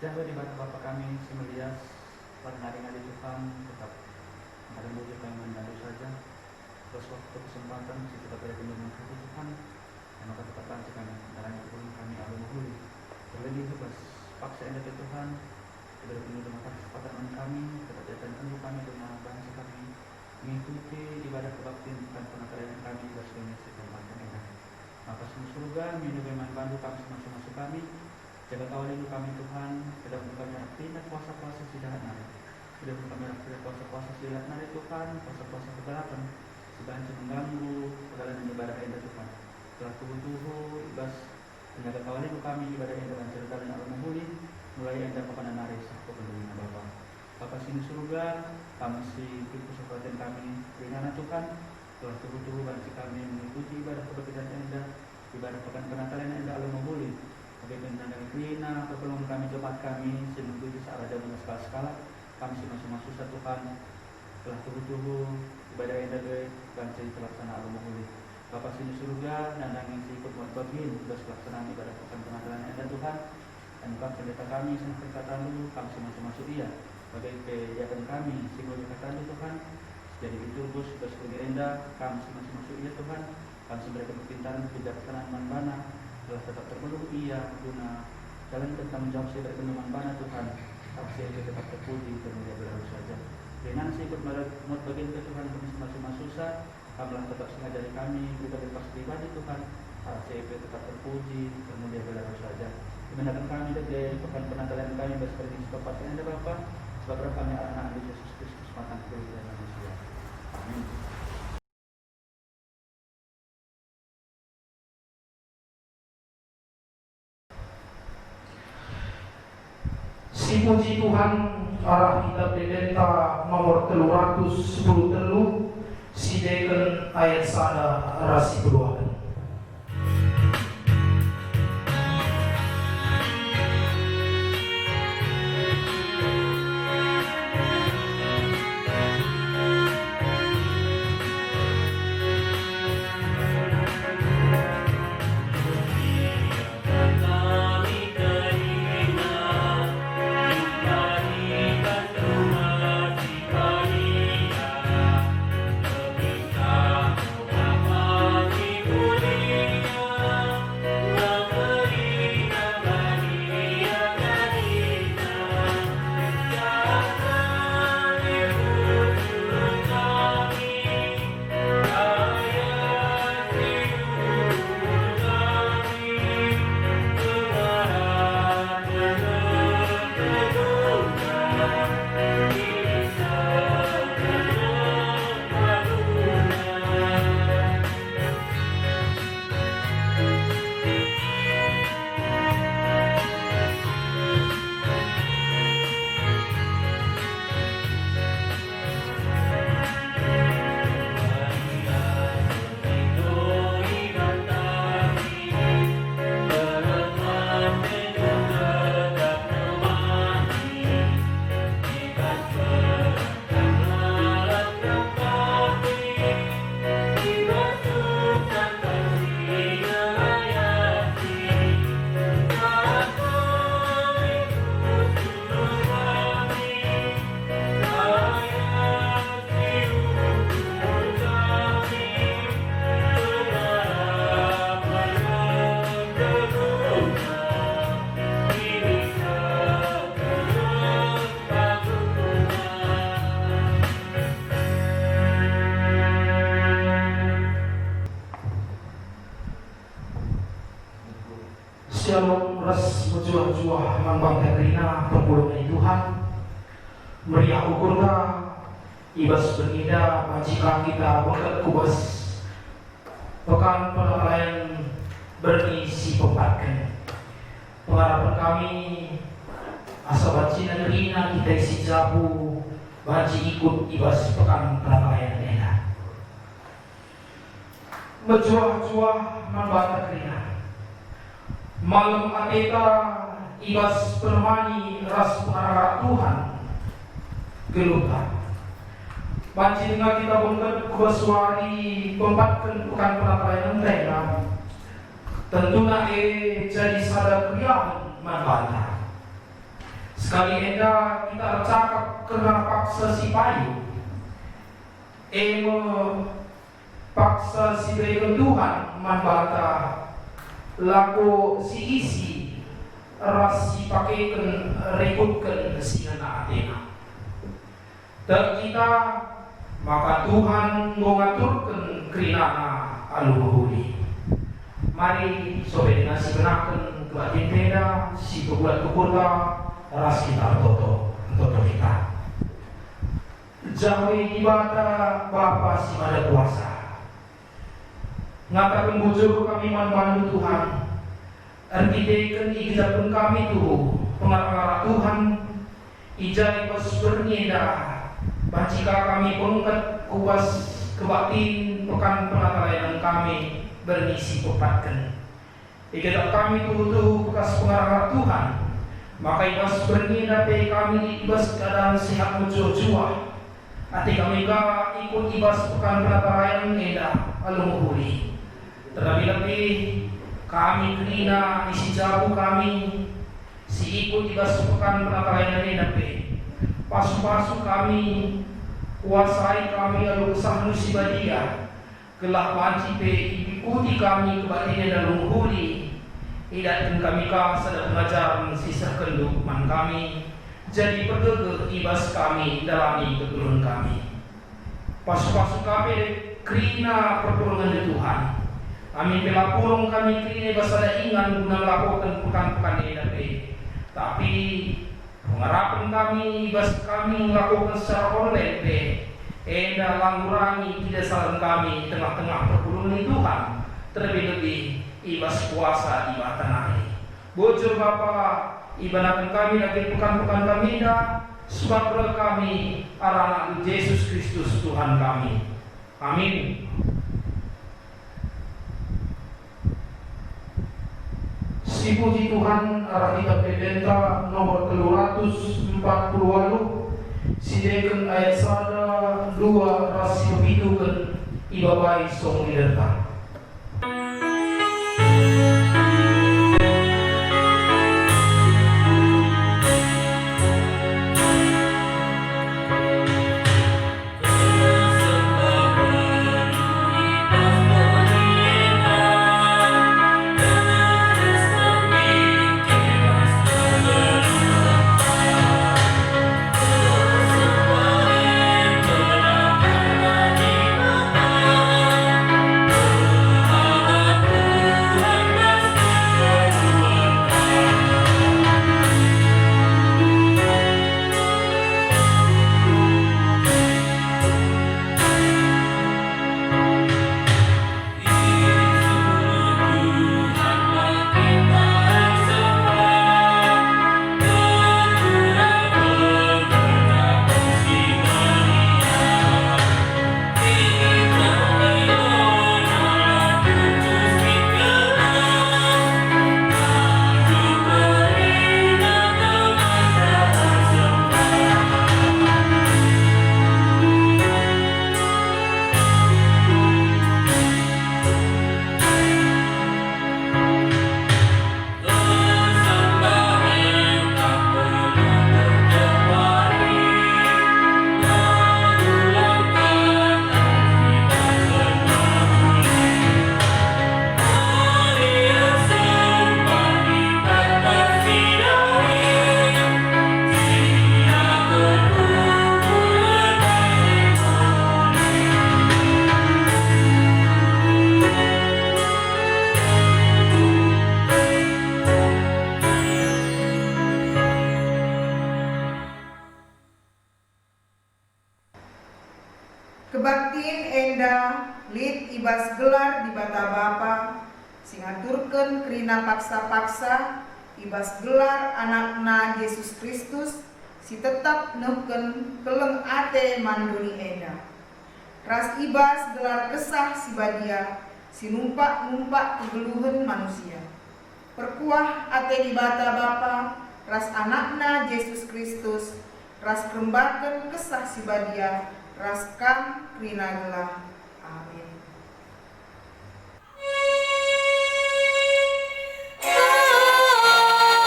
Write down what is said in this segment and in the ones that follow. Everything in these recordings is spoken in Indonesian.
Jaga di Bapak kami Simelias pada hari-hari Tuhan tetap ada mulia kami mendalu saja. Terus waktu kesempatan kita pada penyembuhan hati Tuhan, dan maka tetap lanjut kami dalam Tuhan kami alu menghuli. Terlebih itu pas paksa anda ke Tuhan, kita berpenuh dengan kesempatan kami, tetap jadikan penuh kami dengan bangsa kami mengikuti ibadah kebaktian Tuhan penakaran kami bersama kesempatan enak. Maka semua surga minum iman bantu kami masuk kami. Jaga kawal hidup kami Tuhan, tidak untuk kami aktifkan kuasa-kuasa si jahat nari, tidak untuk kami aktifkan kuasa-kuasa si jahat nari Tuhan, kuasa-kuasa kegelapan, sebanyak mengganggu perjalanan ibadah Anda Tuhan. Telah tubuh-tubuh ibas menjaga kawal hidup kami ibadah Anda dan cerita dan alam menghuli, mulai Anda kepada nari sakko penduduknya Bapa. Bapa sini surga, kami si pintu seperti kami ringan Tuhan, telah tubuh-tubuh banci kami mengikuti ibadah kebaktian Anda, ibadah pekan penatalan Anda alam menghuli. Bagaimana dengan klina, pertolongan kami, jemaat kami, seminggu di saat ada skala-skala, kami masuk-masuk satu Tuhan, telah tubuh-tubuh, ibadah yang dari banci pelaksanaan al-muhuli. Bapa sini surga, nandang yang ikut buat bagian, tugas pelaksanaan ibadah pekan pengajaran Anda Tuhan, dan bukan pendeta kami, senang perkataan dulu, kami masuk-masuk iya, bagai kegiatan kami, singgul perkataan Tuhan, jadi itu bus, tugas bagi Anda, kami masuk-masuk iya Tuhan, kami memberikan kepintaran, kebijaksanaan manbana, telah tetap terpenuh iya guna jalan tentang jawab saya berkenaman bana Tuhan, saya tetap terpuji kemudian berlalu saja. Dengan saya ikut menurut bagian ke Tuhan kami masuk susah, kamilah tetap sengaja dari kami pribadi pas pribadi Tuhan, saya tetap terpuji kemudian berlalu saja. Kebenaran kami dari pekan penatalan kami berseperti sepatutnya Anda Bapa, sebab kami anak-anak Yesus Kristus matang kehidupan manusia. Amin. Si puji Tuhan arah kitab Dedenta nomor 310 telu si deken ayat sana rasi kedua. Shalom ras berjuah-juah mangbang terina perpuluhan Tuhan meriah ukurna ibas bernida majika kita bengket kubas pekan penelayan berisi pempatkan pengharapan kami asabat sinerina kita isi jabu baji ikut ibas pekan penelayan enak berjuah-juah mangbang terina malam ateta ibas permani ras pengarah Tuhan gelutan banci dengan kita bongkar kubaswari pempatkan bukan penatayan tena tentunya jadi sadar kriang manbanta Sekali enda kita cakap kena paksa si payu, paksa si berikan Tuhan membata laku si isi ras si pakaikan rekutkan si anak Athena. Dan kita maka Tuhan mengaturkan kerinana aluhuri. Mari sobat dengan si benakan kebatin peda si kebuat kekurta ras kita toto kita. Jauhi ibadah Bapa si Maha Kuasa. Ngatakan bujur kami membantu Tuhan. Artikan ijazah kami tu pengarah Tuhan. Ijazah pas berniaga. Bacika kami pengkat kuas kebatin pekan penatalayan kami bernisi pepatkan. Ijazah kami tu bekas pengarah Tuhan. Maka ibas berniaga kami ibas keadaan sehat muncul-jual. Hati kami ikut ibas pekan penatalayan eda alumuhuri. Terlebih-lebih kami kelina isi jabu kami si ikut ibas pekan penatalayan eda pasu-pasu kami kuasai kami lalu kesah musibadia gelap panci ikuti kami kebatin eda alumuhuri. Idatkan kami sedang mengajar sisa kenduman kami. Jadi pergege ibas kami dalami keturun kami. Pasu-pasu kami krina pertolongan di Tuhan. Amin bela pulung kami krina ibas ada ingan guna melakukan pekan-pekan ini. Tapi pengharapan kami ibas kami melakukan secara online. Enda langurangi tidak salah kami tengah-tengah pertolongan di Tuhan. Terlebih-lebih ibas kuasa ibas tanah ini. Bujur Bapa ibadakan kami lagi pekan-pekan kami dah sebab kami anak Yesus Kristus Tuhan kami. Amin. Si puji Tuhan arah kita pedenta nomor 248 si deken ayat 1 2 rasi pitukan ibabai song liderta. Kebaktiin enda lid ibas gelar di bata Bapa singaturken krina paksa-paksa ibas gelar anakna Yesus Kristus si tetap neuken keleng ate manduni enda. Ras ibas gelar kesah si badia si numpak kegeluhen manusia. Perkuah ate di bata Bapa ras anakna Yesus Kristus ras krembaken kesah si badia raskam krinagelah. Amin.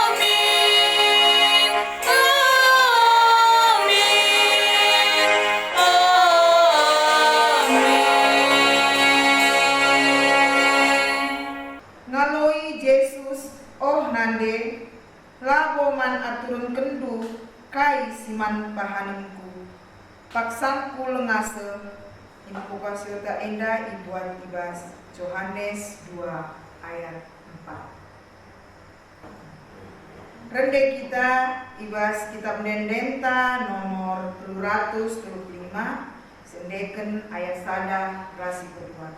Amin. labo man aturun kendu kai siman pahaninku paksanku lengase info kasilta enda ibuat ibas Yohanes 2 ayat 4. Rende kita ibas kitab Dendenta nomor 335 sendeken ayat sada rasi kedua.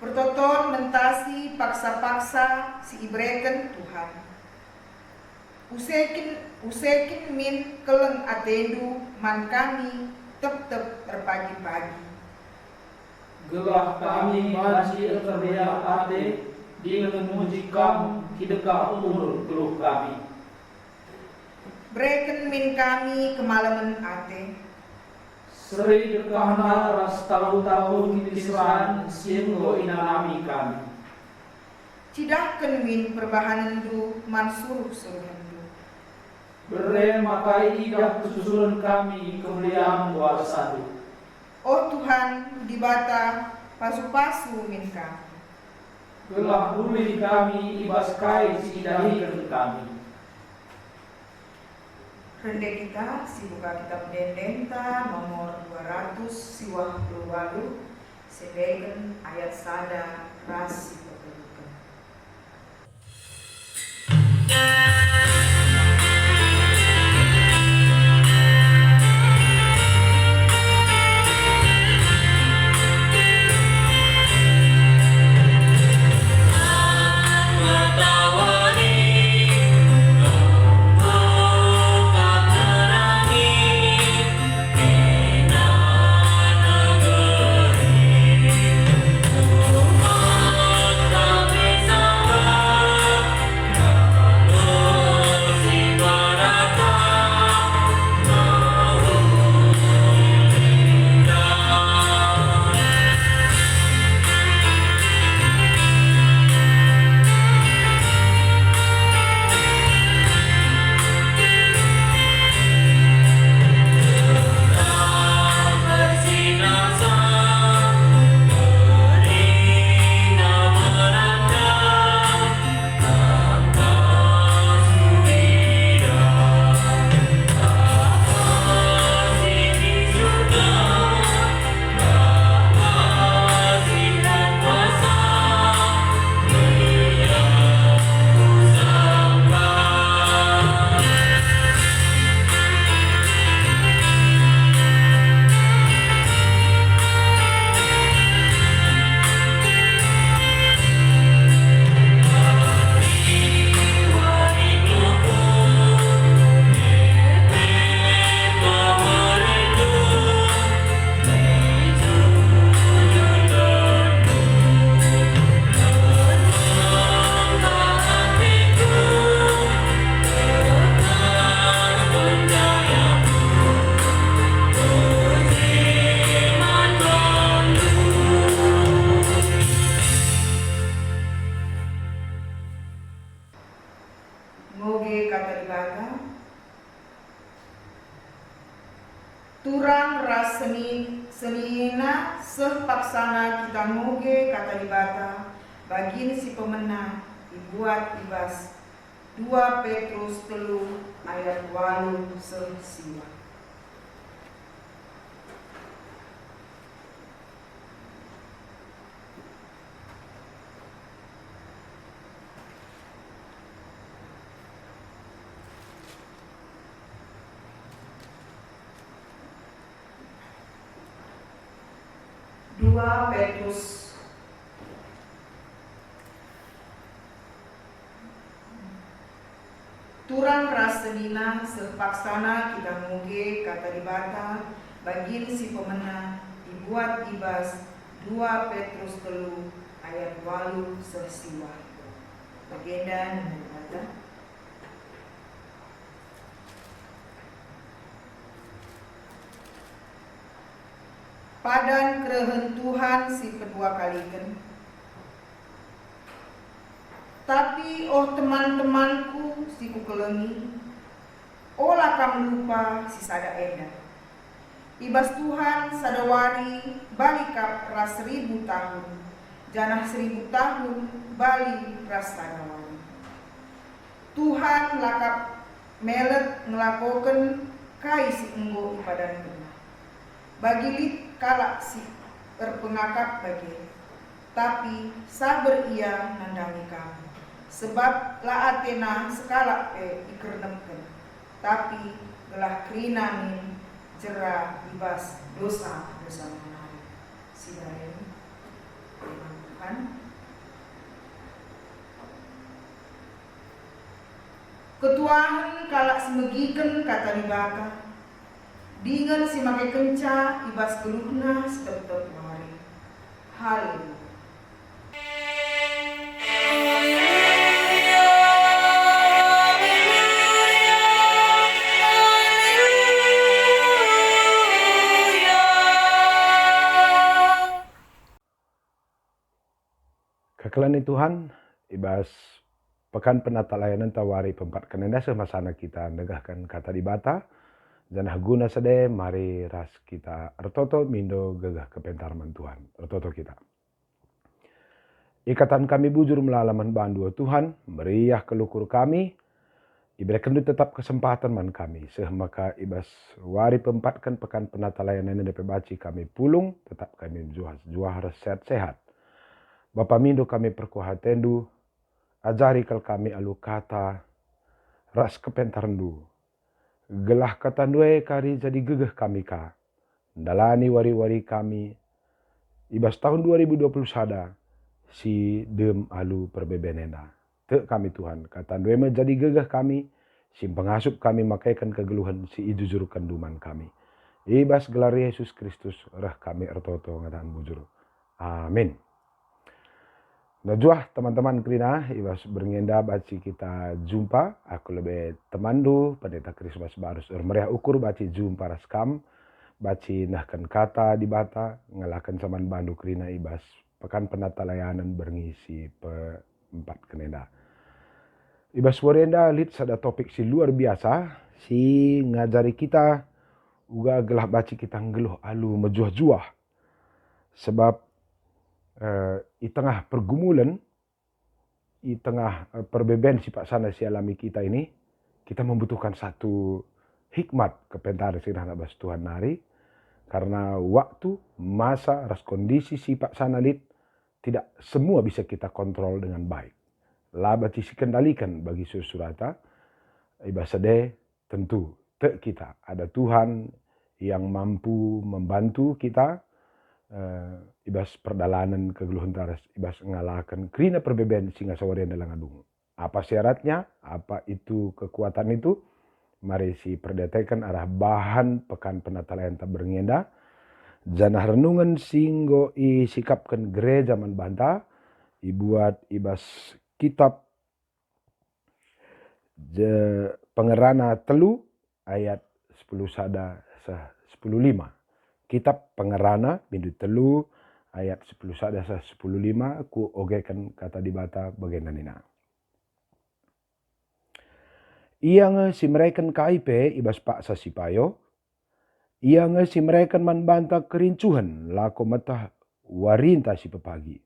Pertoton mentasi paksa-paksa si ibreken Tuhan. Usekin min keleng atendu man kami tep-tep terpagi-pagi. Gelah kami masih terbiak ate dengan memuji kamu hidupkah umur keluh kami. Breken min kami kemalaman ate. Seri dekahna ras tahun-tahun kisran sienggo inalami kami. Cidahken min perbahanan du man suruh-suruhan du. Bere makai idah kesusulan kami kemuliaan kuasa du. Oh Tuhan, dibata pasu-pasu min kami. Gelah buli kami ibas kai si idahikan kami. Rende kita si buka kitab Dendenta nomor 200 siwah keluaru sedeken ayat sada rasi kepedukan. Oh turang ras senina seh paksana kita ngoge kata dibata bagin si pemenang dibuat ibas 2 Petrus 3 ayat 8 seh siwa. Petrus turang ras senina sepaksana kita ngoge kata dibata bagin si pemenang dibuat ibas 2 Petrus 3 ayat 8 sesiwa. Legenda dan dibata. Padan kerehen Tuhan si kedua kalikan. Tapi oh teman-temanku si kukelengi, olah kam lupa si sada eda. Ibas Tuhan sadawari balikap ras 1000 tahun, janah 1000 tahun bali ras sadawari. Tuhan lakap melet ngelakoken kai si enggo ipadan benar. Bagi lit kalak si berpengakap bagi, tapi sabar ia nandangi kamu. Sebab la Athena sekalak ikernemken, tapi gelah krinamin jera ibas dosa menari. Sidain Tuhan. Ketuahan kalak semegiken kata dibaka, dengan si make kenca ibas geluhna setep-tep mari. Haleluya. Kekelani Tuhan, ibas pekan penata layanan tawari pempat kenenda semasana kita negahkan kata dibata, janah guna sede mari ras kita ertoto mindo gegah kepentarman Tuhan, ertoto kita. Ikatan kami bujur melalaman bandu Tuhan, meriah kelukur kami, iberikan tetap kesempatan man kami, maka ibas wari pempatkan pekan penata layanan DP baci kami pulung, tetap kami juara sehat-sehat. Bapa mindo kami perkuhatendu, ajari kal kami alu kata, ras kepentarandu. Gelah kata due kari jadi gegeh kami ka. Dalani wari-wari kami, ibas tahun 2020 sada, si dem alu perbebenena. Te kami Tuhan, kata due menjadi gegeh kami, si pengasup kami makaikan kegeluhan si ijujur kenduman kami. Ibas gelar Yesus Kristus, rah kami ertoto ngatan bujur. Amin. Najwa teman-teman krina ibas berngenda baci kita jumpa aku lebih temandu pendeta Krismas barus meriah ukur baci jumpa raskam baci nahkan kata di bata ngalakan saman bandu krina ibas pekan penata layanan berngisi empat kenenda ibas warenda lit sada topik si luar biasa si ngajari kita uga gelah baci kita ngeluh alu mejuah-juah sebab di tengah pergumulan, di tengah perbeben sifat sana si alami kita ini, kita membutuhkan satu hikmat kepentar sirah nabas Tuhan nari, karena waktu, masa, ras kondisi sifat sana lit, tidak semua bisa kita kontrol dengan baik. Laba si kendalikan bagi susurata, ibasade tentu te kita ada Tuhan yang mampu membantu kita. Ibas perdalanan kegeluhan taras ibas ngalahkan krina perbeben singa sawarian dalam adung. Apa syaratnya? Apa itu kekuatan itu? Mari si perdetekan arah bahan pekan penatalayan tak berngenda. Janah renungan singgo isikapkan gereja man banta. Ibuat ibas kitab pengerana telu ayat 10 sada 10:5. Kitab pengerana bindu telu ayat 10 sada 10:5 ku ogekan kata dibata bagian nina. Iyang si mereken KIP ibas pak sasipayo Ia ngasi mereka man banta kerincuhan lako mata warinta si pepagi.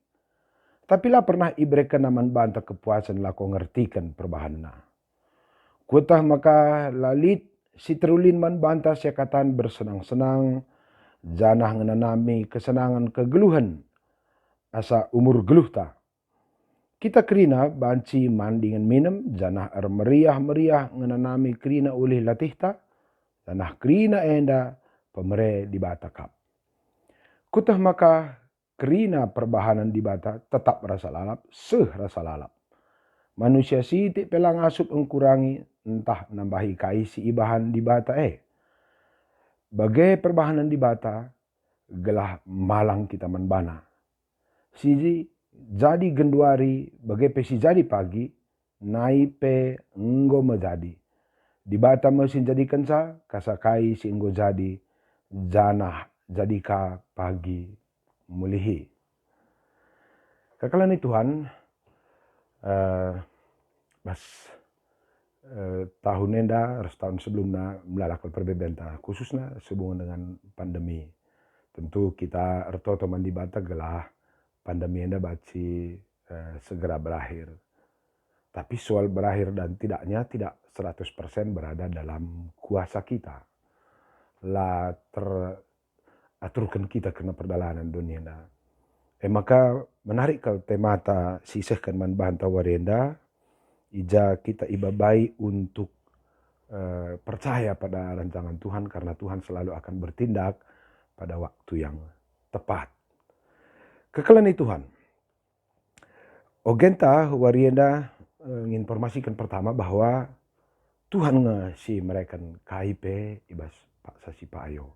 Tapi lah pernah ibreka naman banta kepuasan lako ngertikan perubahanna. Kutah maka lalit si terulin man banta sekatan bersenang-senang, janah ngenanami kesenangan kegeluhan, asa umur geluh ta. Kita kerina banci mandingan minum, janah meriah-meriah ngenanami kerina ulih latih ta, janah kerina enda pemere di bata kap. Kutah maka kerina perbahanan di bata tetap rasa lalap, rasa lalap. Manusia sitik pelang asup engkurangi, entah nambahi kaisi ibahan di bata Bagai perbahanan di bata, gelah malang kita menbana. Siji jadi genduari, bagai pesi jadi pagi, naipe enggo menjadi. Di bata mesin jadikan sa, kasakai si enggo jadi, janah jadika pagi mulihi. Kekalan Tuhan, tahun enda, tahun sebelumnya melalakkan perbedaan khususnya sehubungan dengan pandemi. Tentu kita erto teman di bata gelah pandemi enda baci segera berakhir. Tapi soal berakhir dan tidaknya tidak 100% berada dalam kuasa kita. Lah teraturkan kita kena perjalanan dunia enda. Maka menarik kalau temata sisihkan man banta warenda, ija kita ibabai untuk percaya pada rancangan Tuhan karena Tuhan selalu akan bertindak pada waktu yang tepat. Kekalan Tuhan. Ogenta warienda menginformasikan pertama bahwa Tuhan ngasi mereka KIP ibas Pak Sasi Pak Ayo.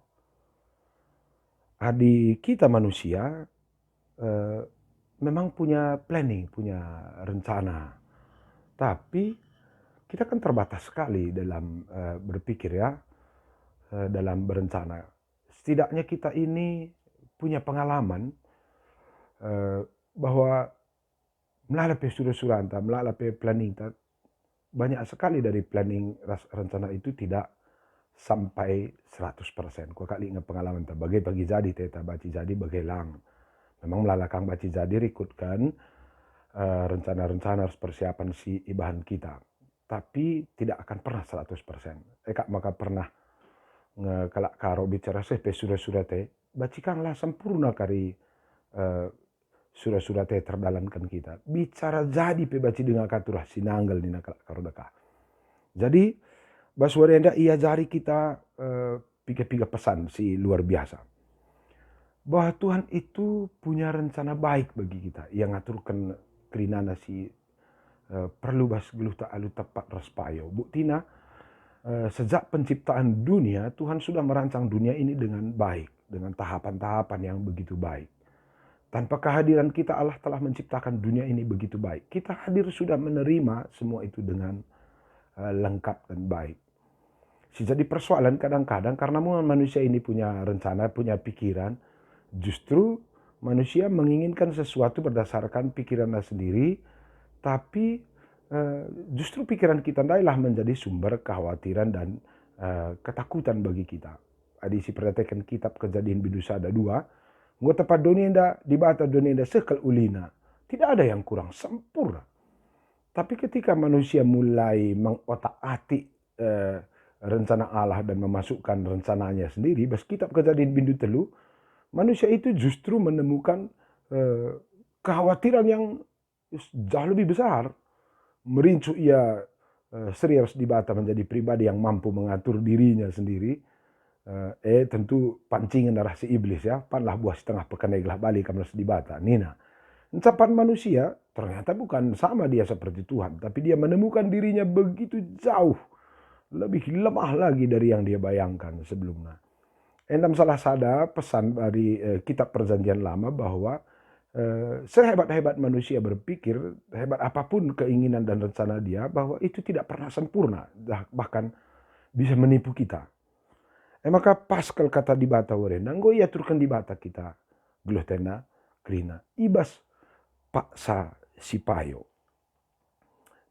Adi kita manusia memang punya planning, punya rencana. Tapi kita kan terbatas sekali dalam berpikir dalam berencana. Setidaknya kita ini punya pengalaman bahwa melalui surah-surah, melalui planning, banyak sekali dari planning rencana itu tidak sampai 100%. Kau kali ingat pengalaman bagai pagi jadi teta baci jadi bagai lang. Memang melalakang baci jadi rikutkan rencana-rencana persiapan si ibahan kita. Tapi tidak akan pernah 100%. Maka pernah kalau karo bicara surah-surah te, bacikanlah sempurna kari surah-surah te terdalankan kita. Bicara jadi baci dengan katurah sinanggal ni nakal karo dekah. Jadi baswarenda ia jari kita piga-piga pesan si luar biasa. Bahwa Tuhan itu punya rencana baik bagi kita. Yang ngaturkan kerinana si perlu bas geluh tak alu tepat raspayo. Buktina sejak penciptaan dunia, Tuhan sudah merancang dunia ini dengan baik. Dengan tahapan-tahapan yang begitu baik. Tanpa kehadiran kita, Allah telah menciptakan dunia ini begitu baik. Kita hadir sudah menerima semua itu dengan lengkap dan baik. Jadi persoalan kadang-kadang karena manusia ini punya rencana, punya pikiran, justru manusia menginginkan sesuatu berdasarkan pikirannya sendiri, tapi justru pikiran kita adalah menjadi sumber kekhawatiran dan ketakutan bagi kita. Adisi perhatikan kitab Kejadian Bidusada 2, nggak tepat dunia di bata dunia sekal ulina. Tidak ada yang kurang sempurna. Tapi ketika manusia mulai mengotak-atik rencana Allah dan memasukkan rencananya sendiri, bas kitab Kejadian Bindu Telu, manusia itu justru menemukan kekhawatiran yang jauh lebih besar. Merincu ia serius dibata menjadi pribadi yang mampu mengatur dirinya sendiri. Tentu pancingan darah si iblis panlah buah setengah pekan eglah balik kamlas dibata. Nina. Encapan manusia ternyata bukan sama dia seperti Tuhan. Tapi dia menemukan dirinya begitu jauh. Lebih lemah lagi dari yang dia bayangkan sebelumnya. Dalam salah sada pesan dari kitab Perjanjian Lama bahwa sehebat-hebat manusia berpikir, hebat apapun keinginan dan rencana dia, bahwa itu tidak pernah sempurna, bahkan bisa menipu kita. Maka pas kalau kata di bata warena, nggo ia turkan di bata kita, geluh tena, kerina, ibas paksa si payo.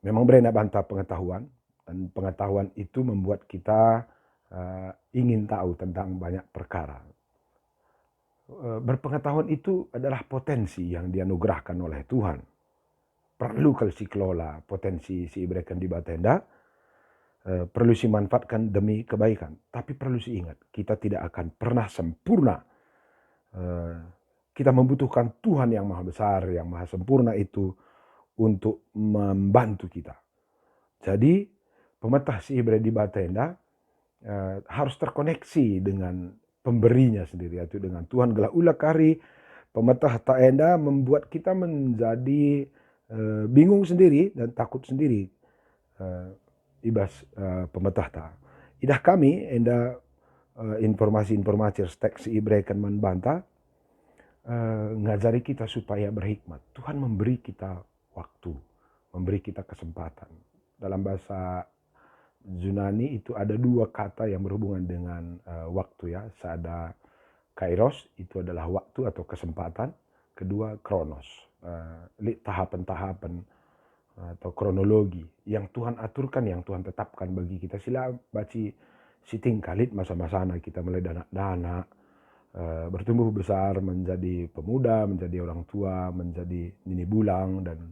Memang berenak bantah pengetahuan, dan pengetahuan itu membuat kita ingin tahu tentang banyak perkara. Berpengetahuan itu adalah potensi yang dianugerahkan oleh Tuhan. Perlu kalau si kelola potensi si berikan di batenda, perlu si manfaatkan demi kebaikan. Tapi perlu si ingat, kita tidak akan pernah sempurna. Kita membutuhkan Tuhan yang maha besar, yang maha sempurna itu untuk membantu kita. Jadi pemetah si Ibrani di batenda harus terkoneksi dengan pemberinya sendiri, yaitu dengan Tuhan. Gelah ulah kari pemetah taenda membuat kita menjadi bingung sendiri dan takut sendiri. Ibas pemetah ta. Idah kami enda informasi-informasi teks Ibrani kan membantah ngajari kita supaya berhikmat. Tuhan memberi kita waktu, memberi kita kesempatan. Dalam bahasa Yunani itu ada dua kata yang berhubungan dengan waktu ya. Ada kairos, itu adalah waktu atau kesempatan. Kedua kronos, tahapan-tahapan atau kronologi yang Tuhan aturkan, yang Tuhan tetapkan bagi kita. Sila baci siting kalit masa-masa kita mulai dana-dana, bertumbuh besar menjadi pemuda, menjadi orang tua, menjadi nini bulang dan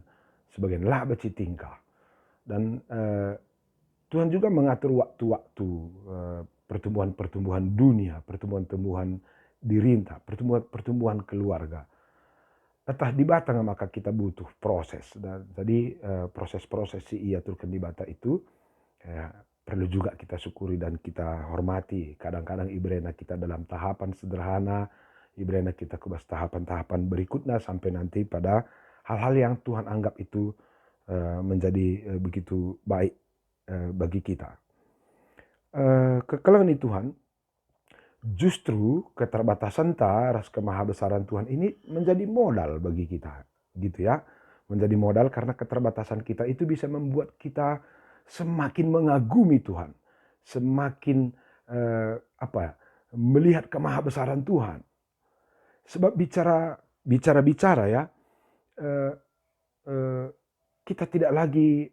sebagainya. Lah baci tingkah. Dan Tuhan juga mengatur waktu-waktu pertumbuhan-pertumbuhan dunia, pertumbuhan-pertumbuhan dirinta, pertumbuhan keluarga. Entah di batang maka kita butuh proses. Dan jadi proses-proses si ia turkan di bata itu perlu juga kita syukuri dan kita hormati. Kadang-kadang ibrena kita dalam tahapan sederhana, ibrena kita ke tahapan-tahapan berikutnya sampai nanti pada hal-hal yang Tuhan anggap itu menjadi begitu baik bagi kita. Kekalahan Tuhan, justru keterbatasan ras kemahabesaran Tuhan ini menjadi modal bagi kita, gitu ya. Menjadi modal karena keterbatasan kita itu bisa membuat kita semakin mengagumi Tuhan, semakin melihat kemahabesaran Tuhan. Sebab bicara ya, kita tidak lagi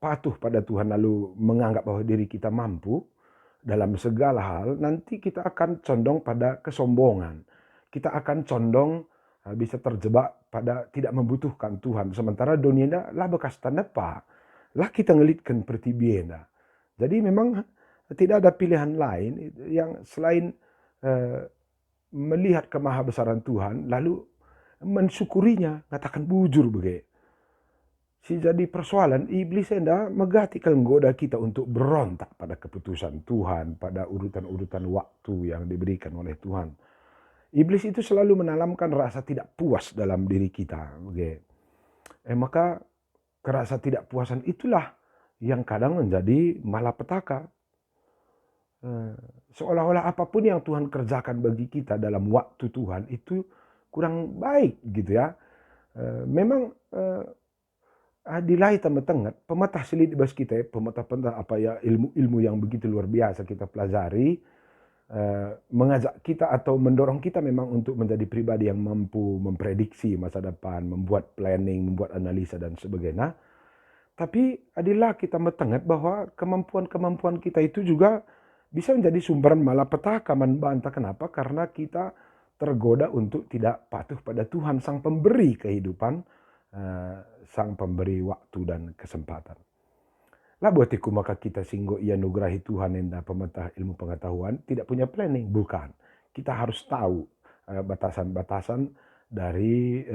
patuh pada Tuhan lalu menganggap bahwa diri kita mampu dalam segala hal. Nanti kita akan condong pada kesombongan. Kita akan condong bisa terjebak pada tidak membutuhkan Tuhan. Sementara dunia lah bekas tanda pak. Lah kita ngelitkan pertibiena. Jadi memang tidak ada pilihan lain yang selain melihat kemahabesaran Tuhan lalu mensyukurinya, katakan bujur begitu. Si jadi persoalan iblis enda megati goda kita untuk berontak pada keputusan Tuhan, pada urutan-urutan waktu yang diberikan oleh Tuhan. Iblis itu selalu menanamkan rasa tidak puas dalam diri kita. Maka kerasa tidak puasan itulah yang kadang menjadi malapetaka. Seolah-olah apapun yang Tuhan kerjakan bagi kita dalam waktu Tuhan itu kurang baik gitu ya. Memang adilai tambah tengah pematah selit di bas kita, pematah ilmu-ilmu yang begitu luar biasa kita pelajari, mengajak kita atau mendorong kita memang untuk menjadi pribadi yang mampu memprediksi masa depan, membuat planning, membuat analisa dan sebagainya. Tapi adilah kita mendengar bahwa kemampuan-kemampuan kita itu juga bisa menjadi sumber malapetaka, membantah. Kenapa? Karena kita tergoda untuk tidak patuh pada Tuhan sang pemberi kehidupan, sang pemberi waktu dan kesempatan. Lah buatiku maka kita singgo ia nugrahi Tuhan enda pemetah ilmu pengetahuan tidak punya planning, bukan. Kita harus tahu batasan-batasan dari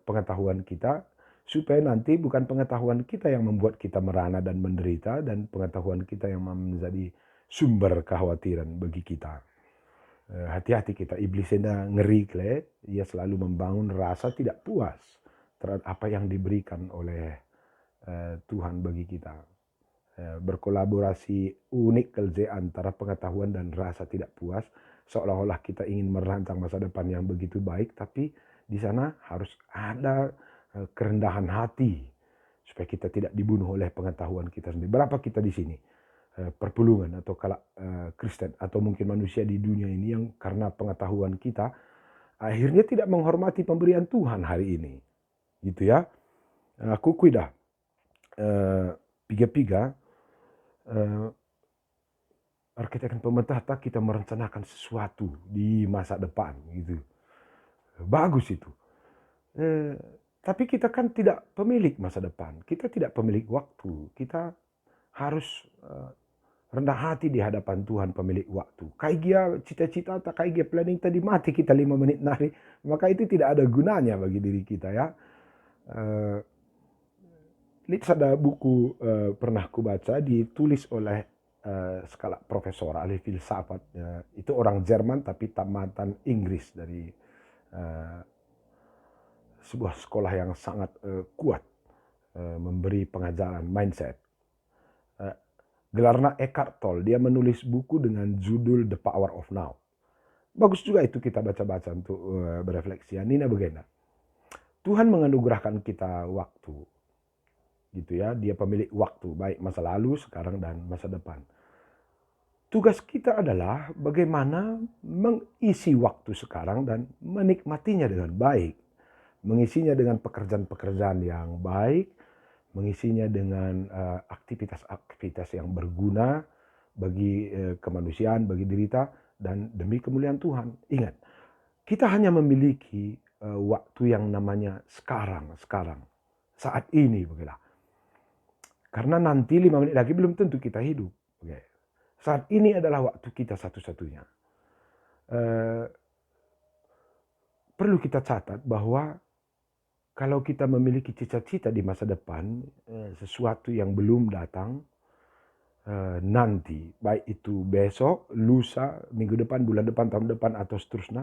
pengetahuan kita supaya nanti bukan pengetahuan kita yang membuat kita merana dan menderita dan pengetahuan kita yang menjadi sumber kekhawatiran bagi kita. Hati-hati kita, iblis enda ngeri kle, ia selalu membangun rasa tidak puas terhadap apa yang diberikan oleh Tuhan bagi kita. Berkolaborasi unik kelze antara pengetahuan dan rasa tidak puas, seolah-olah kita ingin merancang masa depan yang begitu baik, tapi di sana harus ada kerendahan hati supaya kita tidak dibunuh oleh pengetahuan kita sendiri. Berapa kita di sini perpulungan atau Kristen atau mungkin manusia di dunia ini yang karena pengetahuan kita akhirnya tidak menghormati pemberian Tuhan hari ini. Gitu ya. Aku piga-piga arsitek dan pemerintah kita merencanakan sesuatu di masa depan gitu. Bagus itu. Tapi kita kan tidak pemilik masa depan. Kita tidak pemilik waktu. Kita harus rendah hati di hadapan Tuhan pemilik waktu. Kayak dia cita-cita atau kayak dia planning tadi mati kita 5 menit nari. Maka itu tidak ada gunanya bagi diri kita ya. Lihat ada buku pernah ku baca ditulis oleh skala profesor ahli filsafat. Itu orang Jerman tapi tamatan Inggris dari sebuah sekolah yang sangat kuat memberi pengajaran mindset. Gelarnya Eckhart Tolle, dia menulis buku dengan judul The Power of Now. Bagus juga itu kita baca-baca untuk berefleksi. Nina begini, Tuhan menganugerahkan kita waktu, gitu ya. Dia pemilik waktu, baik masa lalu, sekarang dan masa depan. Tugas kita adalah bagaimana mengisi waktu sekarang dan menikmatinya dengan baik. Mengisinya dengan pekerjaan-pekerjaan yang baik, mengisinya dengan aktivitas-aktivitas yang berguna bagi kemanusiaan, bagi diri kita, dan demi kemuliaan Tuhan. Ingat, kita hanya memiliki waktu yang namanya sekarang, saat ini. Begitulah. Karena nanti 5 menit lagi belum tentu kita hidup. Saat ini adalah waktu kita satu-satunya. Perlu kita catat bahwa kalau kita memiliki cita-cita di masa depan, sesuatu yang belum datang, nanti, baik itu besok, lusa, minggu depan, bulan depan, tahun depan, atau seterusnya,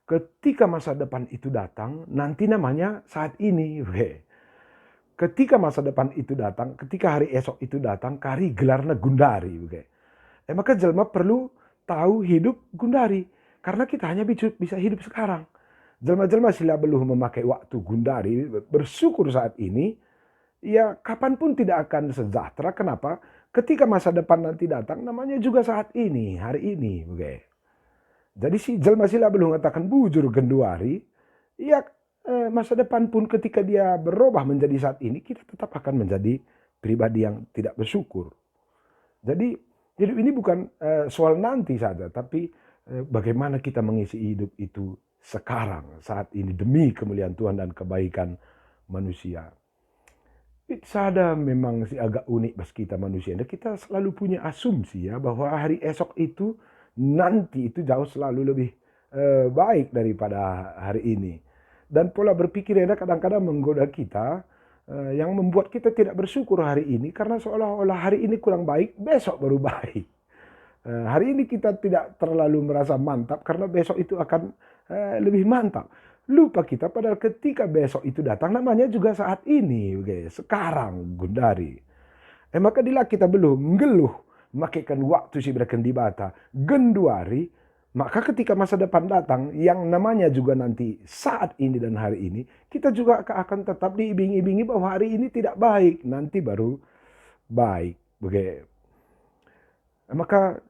ketika masa depan itu datang, nanti namanya saat ini. Ketika masa depan itu datang, ketika hari esok itu datang, kari gelarnya gundari. Maka jelma perlu tahu hidup gundari. Karena kita hanya bisa hidup sekarang. Jelma-jelma sila belum memakai waktu gundari, bersyukur saat ini, ya kapanpun tidak akan sejahtera. Kenapa? Ketika masa depan nanti datang, namanya juga saat ini, hari ini. Jadi si jelma sila belum mengatakan bujur genduari, ya masa depan pun ketika dia berubah menjadi saat ini, kita tetap akan menjadi pribadi yang tidak bersyukur. Jadi hidup ini bukan soal nanti saja, tapi bagaimana kita mengisi hidup itu sekarang, saat ini, demi kemuliaan Tuhan dan kebaikan manusia. Ada memang agak unik bagi kita manusia. Dan kita selalu punya asumsi ya, bahwa hari esok itu, nanti itu jauh selalu lebih baik daripada hari ini. Dan pola berpikir yang kadang-kadang menggoda kita, yang membuat kita tidak bersyukur hari ini, karena seolah-olah hari ini kurang baik, besok baru baik. Hari ini kita tidak terlalu merasa mantap, karena besok itu akan lebih mantap. Lupa kita padahal ketika besok itu datang, namanya juga saat ini. Sekarang, gundari. Maka bila kita belum ngeluh, makaikan waktu si berkendi bata, genduari, maka ketika masa depan datang, yang namanya juga nanti saat ini dan hari ini, kita juga akan tetap diibing-ibingi bahwa hari ini tidak baik, nanti baru baik. Maka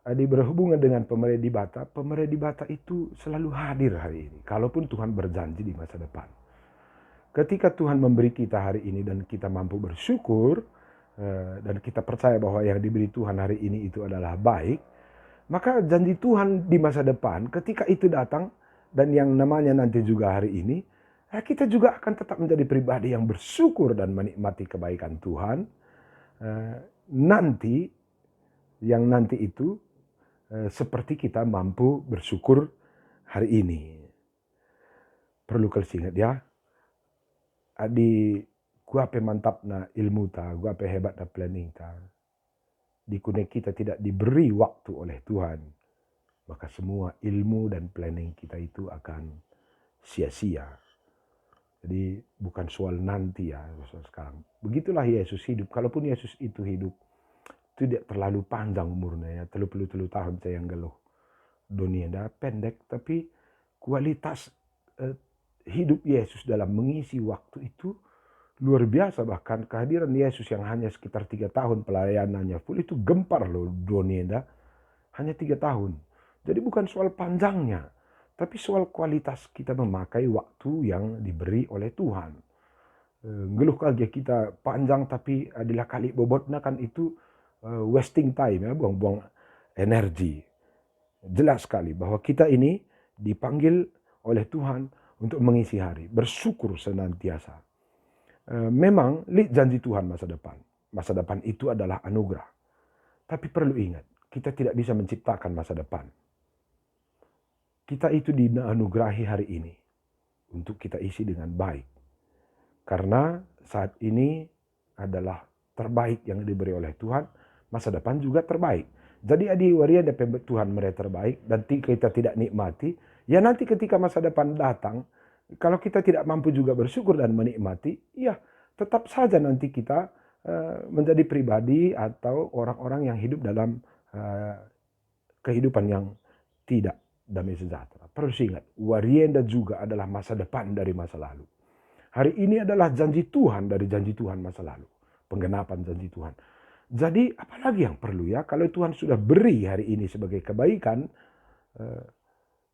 berhubungan dengan pemerintah di Bata itu selalu hadir hari ini. Kalaupun Tuhan berjanji di masa depan. Ketika Tuhan memberi kita hari ini dan kita mampu bersyukur, dan kita percaya bahwa yang diberi Tuhan hari ini itu adalah baik, maka janji Tuhan di masa depan ketika itu datang, dan yang namanya nanti juga hari ini, kita juga akan tetap menjadi pribadi yang bersyukur dan menikmati kebaikan Tuhan. Yang nanti itu seperti kita mampu bersyukur hari ini. Perlu kalian ingat ya, gua pe mantap na ilmu ta, gua pe hebat na planning ta. Di kune kita tidak diberi waktu oleh Tuhan, maka semua ilmu dan planning kita itu akan sia-sia. Jadi bukan soal nanti ya, soal sekarang. Begitulah Yesus hidup. Kalaupun Yesus itu hidup, tidak terlalu panjang umurnya ya, 30 tahun saya yang geluh. Dunia dah pendek, tapi kualitas hidup Yesus dalam mengisi waktu itu luar biasa. Bahkan kehadiran Yesus yang hanya sekitar 3 tahun pelayanannya full itu gempar loh dunia dah. Hanya 3 tahun. Jadi bukan soal panjangnya, tapi soal kualitas kita memakai waktu yang diberi oleh Tuhan. Ngeluh kali kita panjang tapi adalah kali bobotnya kan itu wasting time ya, buang-buang energi. Jelas sekali bahwa kita ini dipanggil oleh Tuhan untuk mengisi hari, bersyukur senantiasa. Memang janji Tuhan masa depan. Masa depan itu adalah anugerah. Tapi perlu ingat, kita tidak bisa menciptakan masa depan. Kita itu dianugerahi hari ini untuk kita isi dengan baik. Karena saat ini adalah terbaik yang diberi oleh Tuhan, masa depan juga terbaik. Jadi adi waria dapat Tuhan mereka terbaik dan kita tidak nikmati, ya nanti ketika masa depan datang, kalau kita tidak mampu juga bersyukur dan menikmati, ya tetap saja nanti kita menjadi pribadi atau orang-orang yang hidup dalam kehidupan yang tidak damai sejahtera. Perlu ingat, warienda juga adalah masa depan dari masa lalu. Hari ini adalah janji Tuhan dari janji Tuhan masa lalu. Penggenapan janji Tuhan. Jadi apalagi yang perlu ya, kalau Tuhan sudah beri hari ini sebagai kebaikan,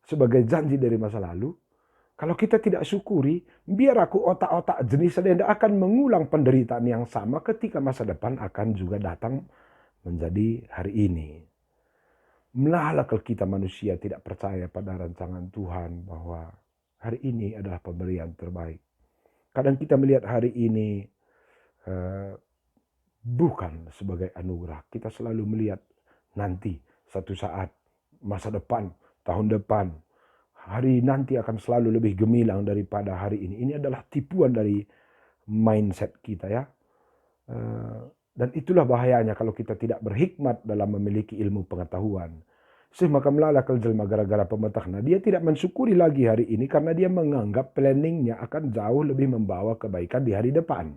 sebagai janji dari masa lalu, kalau kita tidak syukuri, biar aku otak-otak jenis sedenda akan mengulang penderitaan yang sama ketika masa depan akan juga datang menjadi hari ini. Melahlah kalau kita manusia tidak percaya pada rancangan Tuhan bahwa hari ini adalah pemberian terbaik. Kadang kita melihat hari ini bukan sebagai anugerah. Kita selalu melihat nanti, satu saat, masa depan, tahun depan, hari nanti akan selalu lebih gemilang daripada hari ini. Ini adalah tipuan dari mindset kita ya. Dan itulah bahayanya kalau kita tidak berhikmat dalam memiliki ilmu pengetahuan. Maka melala jelma gara-gara pemetakna, dia tidak mensyukuri lagi hari ini karena dia menganggap planningnya akan jauh lebih membawa kebaikan di hari depan.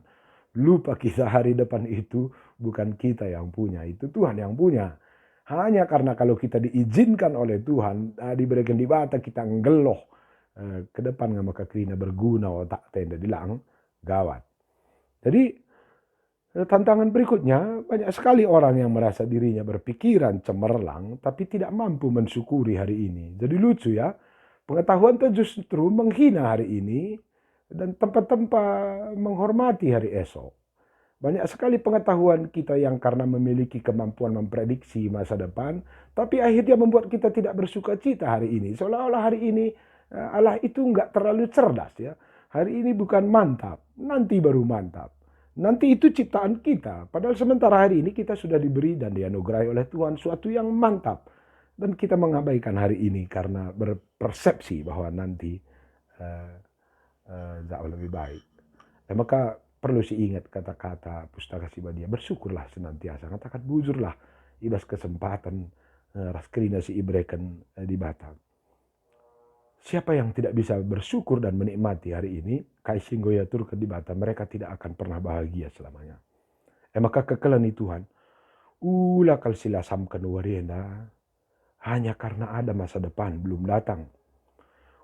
Lupa kita hari depan itu bukan kita yang punya, itu Tuhan yang punya. Hanya karena kalau kita diizinkan oleh Tuhan, diberikan di bata kita ngeloh ke depan maka krina berguna otak tenda dilang gawat. Jadi tantangan berikutnya, banyak sekali orang yang merasa dirinya berpikiran cemerlang tapi tidak mampu mensyukuri hari ini. Jadi lucu ya, pengetahuan itu justru menghina hari ini dan tempat-tempat menghormati hari esok. Banyak sekali pengetahuan kita yang karena memiliki kemampuan memprediksi masa depan, tapi akhirnya membuat kita tidak bersuka cita hari ini. Seolah-olah hari ini Allah itu enggak terlalu cerdas ya. Hari ini bukan mantap, nanti baru mantap. Nanti itu ciptaan kita. Padahal sementara hari ini kita sudah diberi dan dianugerahi oleh Tuhan suatu yang mantap. Dan kita mengabaikan hari ini karena berpersepsi bahwa nanti jauh lebih baik. Dan maka perlu ingat kata-kata Pustaka Sibadia, bersyukurlah senantiasa, katakan bujurlah ibas kesempatan raskrina si ibreken di Batam. Siapa yang tidak bisa bersyukur dan menikmati hari ini, kaisinggo ya turun di Batam, mereka tidak akan pernah bahagia selamanya. Maka kekelan Tuhan, ulah kal silasamkan warienda, hanya karena ada masa depan belum datang.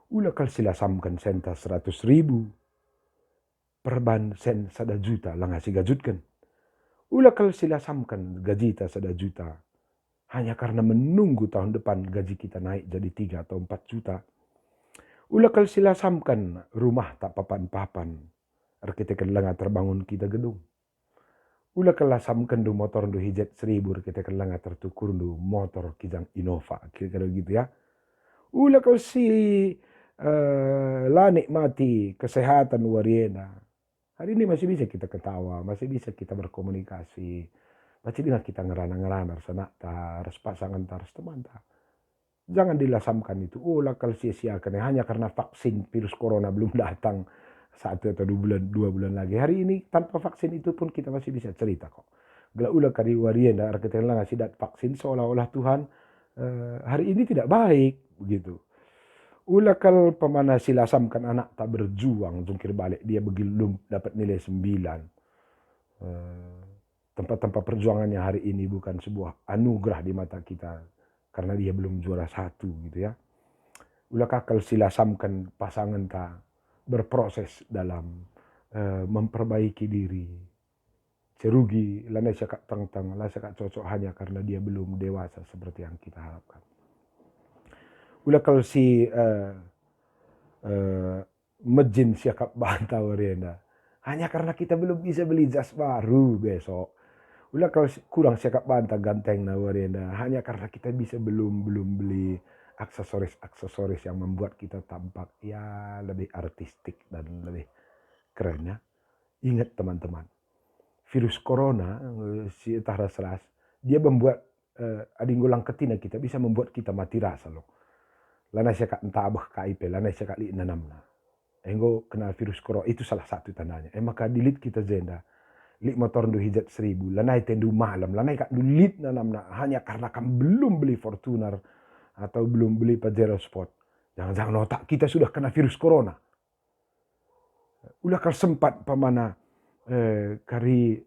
Ulah kal silasamkan senta 100.000, perban sen 1 juta lang ngasih gajutkan. Ulah kal silasamkan gajita 1 juta, hanya karena menunggu tahun depan gaji kita naik jadi 3 atau 4 juta. Ulah kal silasamkan rumah tak papan-papan, arkitek langa terbangun kita gedung. Ulah kal lasamkan du motor du hijet 1000, arkitek langa tertukur du motor kijang Innova, kira-kira gitu ya. Ulah kal la nikmati kesehatan wariena. Hari ini masih bisa kita ketawa, masih bisa kita berkomunikasi, masih bisa kita ngerana-ngerana, senakta, res pasangan tar, teman tar. Jangan dilasamkan itu. Ulah kalau sia-siakan hanya karena vaksin virus corona belum datang 1 atau 2 bulan lagi. Hari ini tanpa vaksin itu pun kita masih bisa cerita kok. Gila ulah kari warien dan arketek lah ngasih dat vaksin seolah-olah Tuhan hari ini tidak baik begitu. Ulah kalau pemana silasamkan anak tak berjuang jungkir balik dia belum dapat nilai 9. Tempat-tempat perjuangannya hari ini bukan sebuah anugerah di mata kita. Karena dia belum juara 1 gitu ya. Ulah kakal silasamkan pasangan tak berproses dalam memperbaiki diri. Cerugi, lana syakak tang-tang, lana syakak cocok hanya karena dia belum dewasa seperti yang kita harapkan. Ulah kalau si mejin syakak bantau rena, hanya karena kita belum bisa beli jas baru besok. Ulah kalau kurang sekap bantah ganteng na warenda hanya karena kita bisa belum beli aksesoris yang membuat kita tampak ya lebih artistik dan lebih keren ya. Ingat teman-teman, virus corona si tahra seras dia membuat adinggulang ketina kita bisa membuat kita mati rasa loh. Lana saya kak entabah KIP, lana saya kak li nanamna. Enggo kena virus corona itu salah satu tandanya. Maka dilit kita zenda. Lik motor ndu hijat 1000, lanai tendu malam, lanai kak dulit nanamna hanya karena kan belum beli Fortuner atau belum beli Pajero Sport. Jangan-jangan otak kita sudah kena virus corona. Ulah kal sempat pamana kari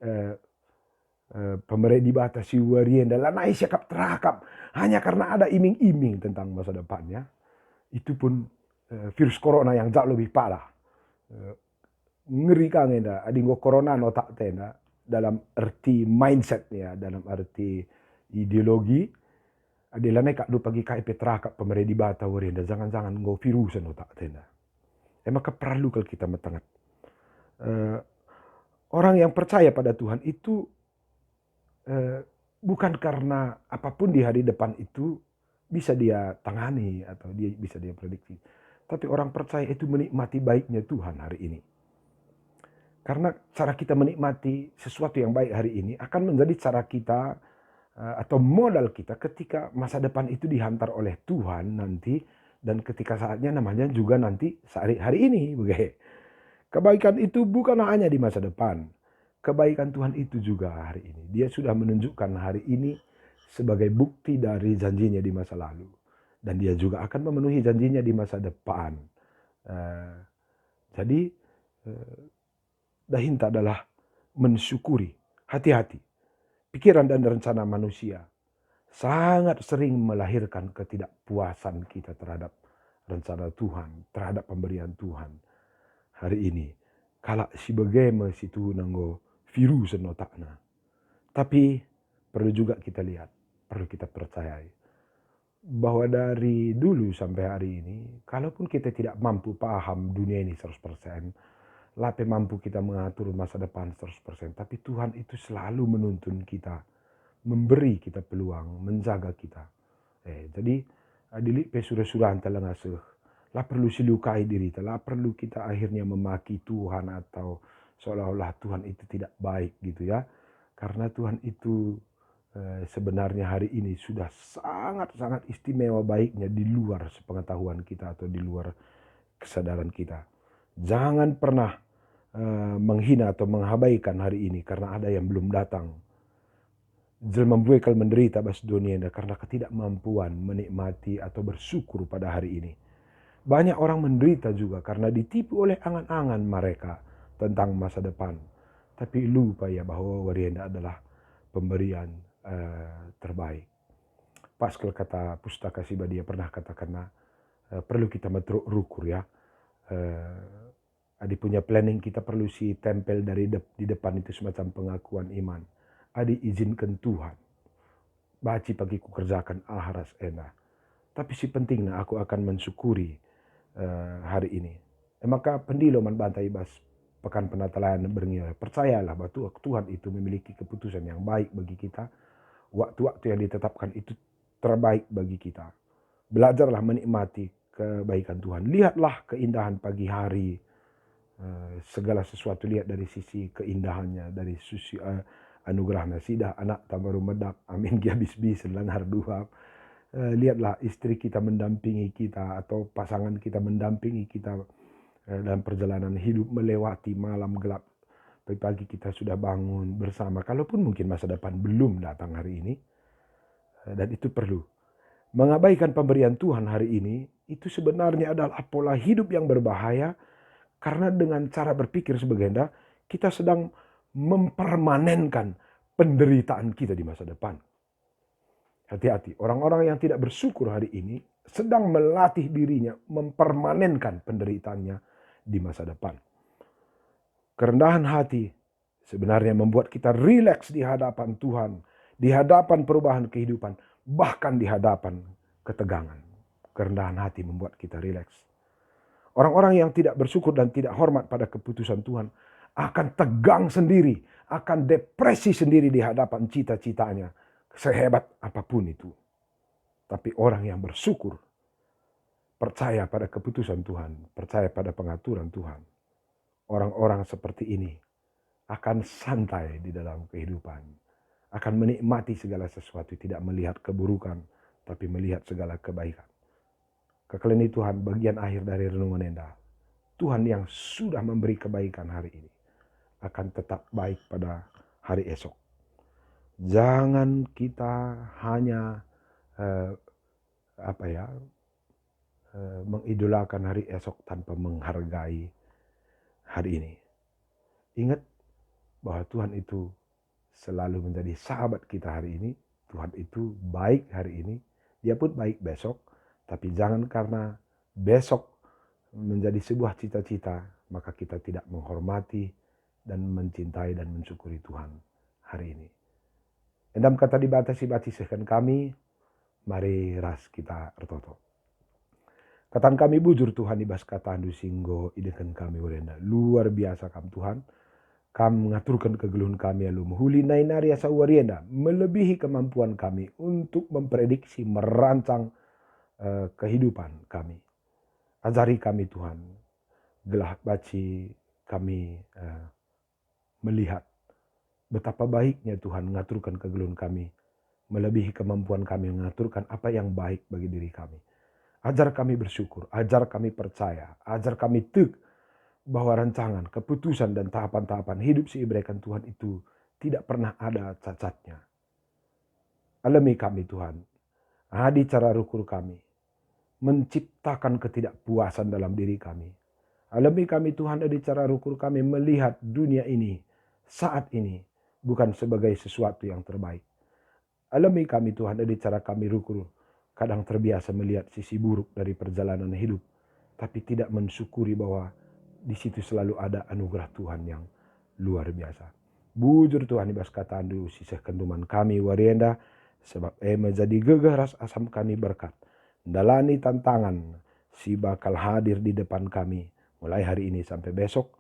pemerintah dibatasi warien dan lanai syakap terakap hanya karena ada iming-iming tentang masa depannya. Itu pun virus corona yang jauh lebih parah. Ngeri kangen dah, adinggo corona no tak tena dalam arti mindset ya, dalam arti ideologi. Adalah kak du pagi KIP terakap pemerintah di bata warenda jangan-jangan ngo virus no tak tena. Maka perlu kalau kita metengat. Orang yang percaya pada Tuhan itu bukan karena apapun di hari depan itu bisa dia tangani atau dia bisa dia prediksi. Tapi orang percaya itu menikmati baiknya Tuhan hari ini. Karena cara kita menikmati sesuatu yang baik hari ini akan menjadi cara kita atau modal kita ketika masa depan itu dihantar oleh Tuhan nanti dan ketika saatnya namanya juga nanti hari ini. Kebaikan itu bukan hanya di masa depan. Kebaikan Tuhan itu juga hari ini. Dia sudah menunjukkan hari ini sebagai bukti dari janjinya di masa lalu. Dan dia juga akan memenuhi janjinya di masa depan. Jadi dahinta adalah mensyukuri. Hati-hati. Pikiran dan rencana manusia sangat sering melahirkan ketidakpuasan kita terhadap rencana Tuhan, terhadap pemberian Tuhan. Hari ini, kalau si bagaimana si Tuhan nanggo virus otakna. Tapi perlu juga kita lihat, perlu kita percayai bahwa dari dulu sampai hari ini, kalaupun kita tidak mampu paham dunia ini 100%, lape mampu kita mengatur masa depan 100%, tapi Tuhan itu selalu menuntun kita, memberi kita peluang, menjaga kita. Jadi adilik pe surah-surah antara ngasuh, lah perlu silukai diri, lah perlu kita akhirnya memaki Tuhan atau seolah-olah Tuhan itu tidak baik gitu ya. Karena Tuhan itu sebenarnya hari ini sudah sangat-sangat istimewa baiknya di luar sepengetahuan kita atau di luar kesadaran kita. Jangan pernah menghina atau mengabaikan hari ini karena ada yang belum datang. Jelma buekal menderita bas dunia karena ketidakmampuan menikmati atau bersyukur pada hari ini. Banyak orang menderita juga karena ditipu oleh angan-angan mereka tentang masa depan. Tapi lupa ya bahwa warienda adalah pemberian terbaik. Pascal kata Pustaka Sibadia pernah katakan perlu kita merukur ya. Adi punya planning kita perlu si tempel dari di depan itu semacam pengakuan iman. Adi izinkan Tuhan. Baci pagi ku kerjakan alharas enak. Tapi si pentingnya aku akan mensyukuri hari ini. Maka pendilo man bantai bas pekan penatalan bernilai. Percayalah bahwa Tuhan itu memiliki keputusan yang baik bagi kita. Waktu-waktu yang ditetapkan itu terbaik bagi kita. Belajarlah menikmati kebaikan Tuhan. Lihatlah keindahan pagi hari. Segala sesuatu lihat dari sisi keindahannya. Dari sisi anugerahnya. Sidah anak tambaru medak. Amin giabis-bis lanhar duhab. Lihatlah istri kita mendampingi kita. Atau pasangan kita mendampingi kita. Dalam perjalanan hidup melewati malam gelap. Pagi kita sudah bangun bersama. Kalaupun mungkin masa depan belum datang hari ini. Dan itu perlu. Mengabaikan pemberian Tuhan hari ini. Itu sebenarnya adalah pola hidup yang berbahaya. Karena dengan cara berpikir sebagainya. Kita sedang mempermanenkan penderitaan kita di masa depan. Hati-hati. Orang-orang yang tidak bersyukur hari ini. Sedang melatih dirinya. Mempermanenkan penderitaannya di masa depan. Kerendahan hati sebenarnya membuat kita rileks di hadapan Tuhan, di hadapan perubahan kehidupan, bahkan di hadapan ketegangan. Kerendahan hati membuat kita rileks. Orang-orang yang tidak bersyukur dan tidak hormat pada keputusan Tuhan akan tegang sendiri, akan depresi sendiri di hadapan cita-citanya, sehebat apapun itu. Tapi orang yang bersyukur, percaya pada keputusan Tuhan, percaya pada pengaturan Tuhan, orang-orang seperti ini akan santai di dalam kehidupan, akan menikmati segala sesuatu, tidak melihat keburukan, tapi melihat segala kebaikan. Kekalian Tuhan, bagian akhir dari renungan Enda, Tuhan yang sudah memberi kebaikan hari ini akan tetap baik pada hari esok. Jangan kita hanya mengidolakan hari esok tanpa menghargai hari ini. Ingat bahwa Tuhan itu selalu menjadi sahabat kita hari ini. Tuhan itu baik hari ini, Dia pun baik besok. Tapi jangan karena besok menjadi sebuah cita-cita, maka kita tidak menghormati dan mencintai dan mensyukuri Tuhan hari ini. Endam kata dibatasi batiskan kami, mari ras kita ertoto. Katan kami bujur Tuhan ibas katandu singgo idekan kami warenda. Luar biasa kam Tuhan. Kam mengaturkan kegeluhan kami lalu menghuli nainari asa warienda. Melebihi kemampuan kami untuk memprediksi, merancang kehidupan kami. Ajari kami Tuhan. Gelah baci kami melihat betapa baiknya Tuhan mengaturkan kegeluhan kami. Melebihi kemampuan kami mengaturkan apa yang baik bagi diri kami. Ajar kami bersyukur, ajar kami percaya, ajar kami bahwa rancangan, keputusan dan tahapan-tahapan hidup si ibrekan Tuhan itu tidak pernah ada cacatnya. Alami kami Tuhan, adi cara rukur kami, menciptakan ketidakpuasan dalam diri kami. Alami kami Tuhan, adi cara rukur kami melihat dunia ini, saat ini, bukan sebagai sesuatu yang terbaik. Alami kami Tuhan, adi cara kami rukur, kadang terbiasa melihat sisi buruk dari perjalanan hidup, tapi tidak mensyukuri bahwa di situ selalu ada anugerah Tuhan yang luar biasa. Bujur Tuhan ibas katandu sisah kenduman kami warienda, sebab menjadi gegah ras asam kami berkat. Dalani tantangan si bakal hadir di depan kami mulai hari ini sampai besok.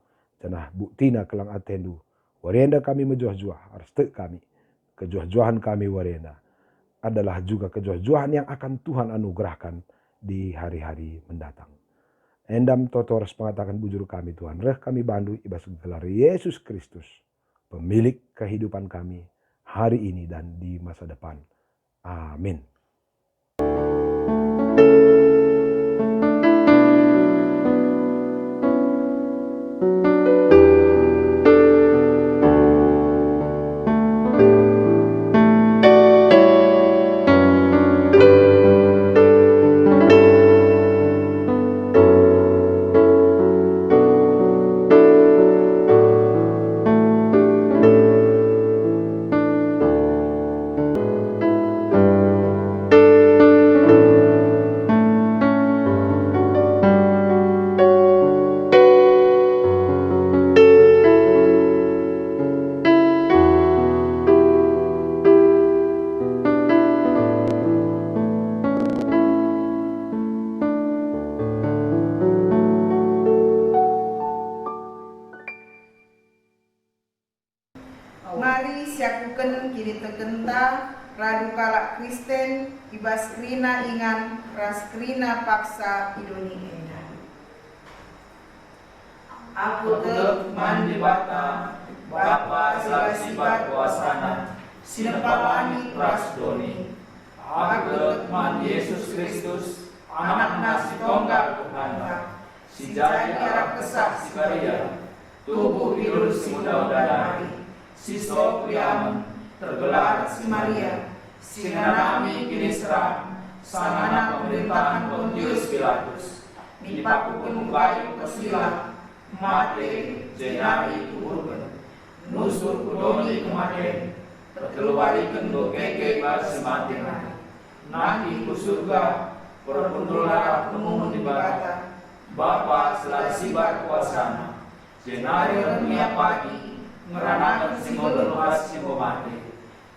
Cenah buktina kelang atendu. Warienda kami menjuah-juah, harus kami. Kejuah-juahan kami warienda adalah juga kejuah-juahan yang akan Tuhan anugerahkan di hari-hari mendatang. Endam totoros mengatakan bujur kami Tuhan. Reh kami bandu ibas gelar Yesus Kristus. Pemilik kehidupan kami hari ini dan di masa depan. Amin. Mari siakuken kini tekenta radu kalak Kristen ibas krina ingan ras krina paksa idoni enda. Aku tek mandi bata Bapa sibat kuasana sinepalani ras doni. Aku tek mandi Yesus Kristus anak nasi tonggak Tuhanda. Si jadi arah kesah si Maria tubuh idul si muda dari. Si sok priaman tergelar si Maria, si nami kini serang, sang anak pemerintahan Pontius Pilatus, mipaku penunggayu kesila, mate jenari kuburkan, nusur kudoni kemaden, terkeluari kendo keke basematinan, nanti ku surga, perpundul darah penuh di bata, Bapa selalu sibar kuasana, jenari dunia pagi, meranakan simbol leluhas simbol mati.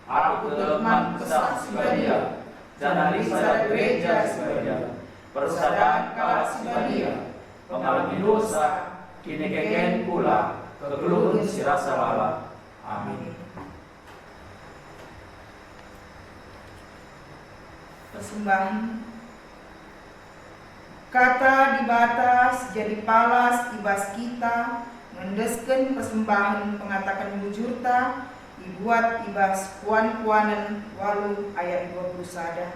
Aku teman kesah sibadia, janari pada gereja sibadia, persadaan kalah sibadia, pengalami dosa, kini keken pula, kegeluhun si rasa lala. Amin. Persembahan kata di batas jadi palas ibas kita mendesken persembahan pengatakan bujurta dibuat ibas puan-puanan walu ayat 20 sada.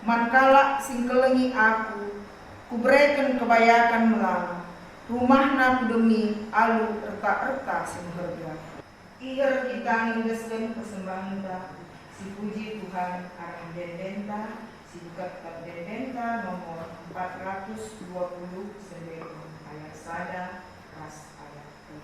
Mankala singkelengi aku kubreken kebayakan melang rumahna kudemi alu erta-erta sing herga. Iher kita mendesken persembahan da si puji Tuhan arah dendenta si kitab dendenta nomor 420 ayat sada ras ayat 7.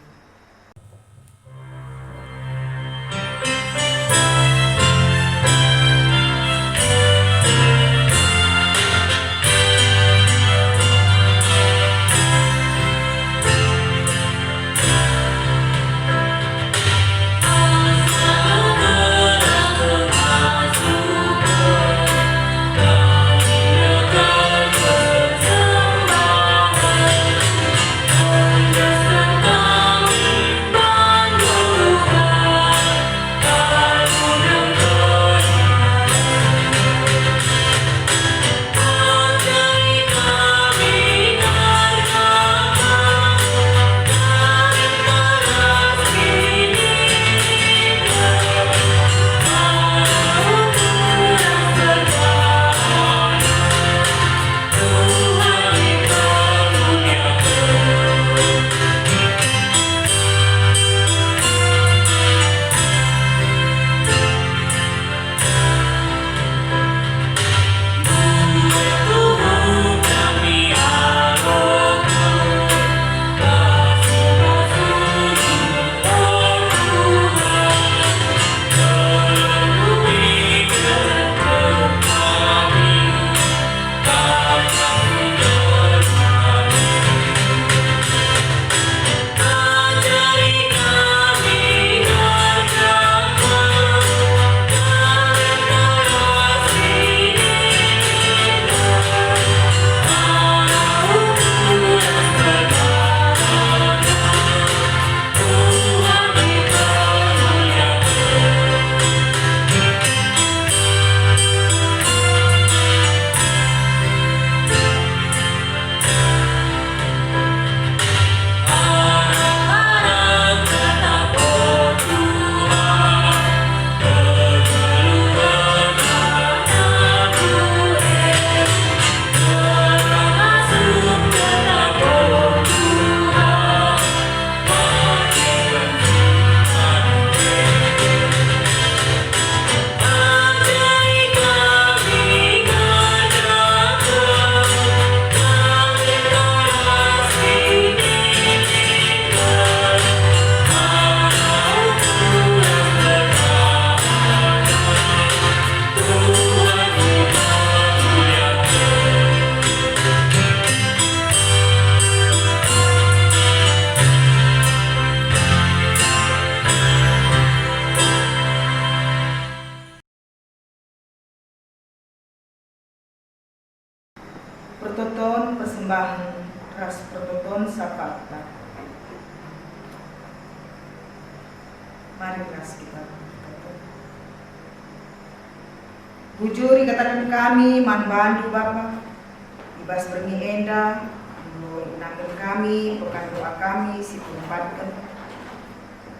Pertoton persembahan ras pertoton sapata. Mari ras kita bertoton. Bujuri katakan kami manbandu Bapa, ibas berni enda, namun kami, pekan doa kami, si tempatkan.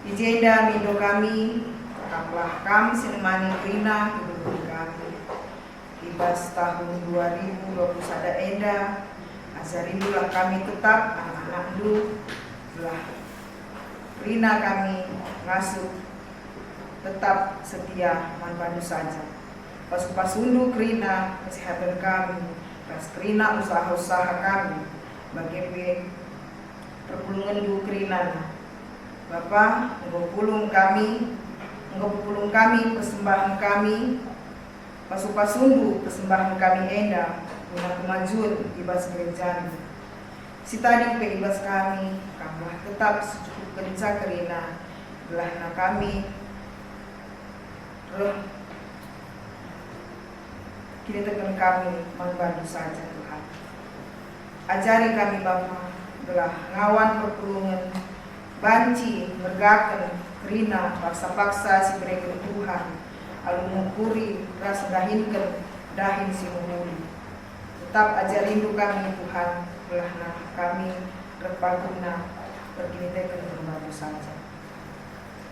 Ijenda mindo kami, tetaplah kami sinemani rina hidup kami. Ibas tahun 2021 enda, azarindulah kami tetap anak-anak lu, telah rina kami ngasuh tetap setia manbandu saja. Pasu-pasundu kerina kesehatan kami, ras kerina usaha-usaha kami, bagi perpulungan du kerina. Bapa, engkau pulung kami persembahan kami, pasu-pasundu persembahan kami enda, guna kemajuan ibas gerejani. Si tadi pe ibas kami, kamilah tetap secukup kerja kerina, belahna kami, kini tekan kami membantu saja Tuhan. Ajari kami Bapa, belah ngawan perpulungan, banci, mergakan, kerina paksa-paksa si mereka Tuhan, alu mengkuri rasa dahin si mumuli. Tetap ajar rindu kami Tuhan, belahna kami repaguna perginitekan berbabu saja.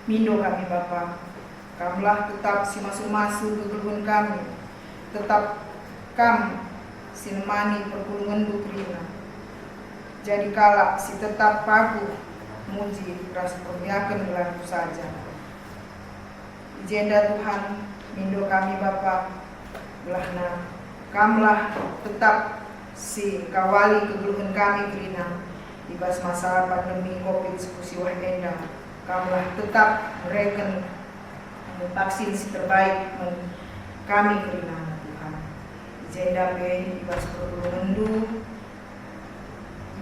Mindo kami Bapa, kamlah tetap si masu-masu kegeluhan kami, tetap kami si nemani pergulungan dukrina. Jadi kala si tetap pagu muji rasa permiakan gelarku saja. Ijenda Tuhan, mindo kami Bapa, belahna kamlah tetap si kawali kegeluhan kami kerina ibas masalah pandemi COVID-19 enda. Kamlah tetap mereka vaksin si terbaik kami kerina Tuhan. Ijenda be ibas pergulungan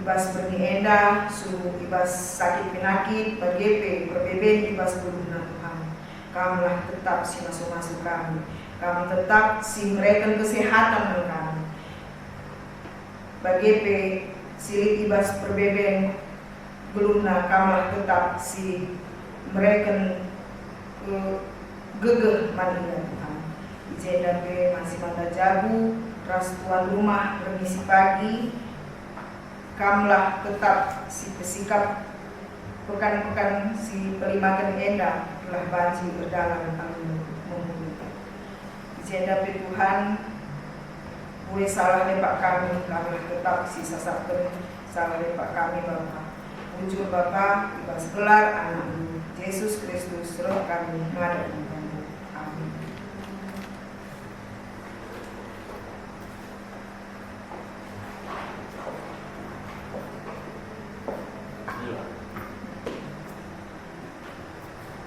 ibas berni enda suruh ibas sakit penyakit bergepe berbeben ibas guluna Tuhan. Kamlah tetap si masuk-masuk kami. Kami tetap si mereka kesehatan kami. Bagepe silit ibas perbeben guluna kamlah tetap si mereka gegeh mania Tuhan. Ijenda be masih mata jabu ras tuan rumah permisi pagi. Kamlah tetap si pesikap pekan-pekan si pelimakan enda telah banci berdalam membunuh. Ijenda pe Tuhan, boleh salah lepak kami, kamlah tetap si sasarkan salah lepak kami Bapa. Ujur Bapa, ibas gelar anak Yesus Kristus, roh kami ngadap kamu. Amin.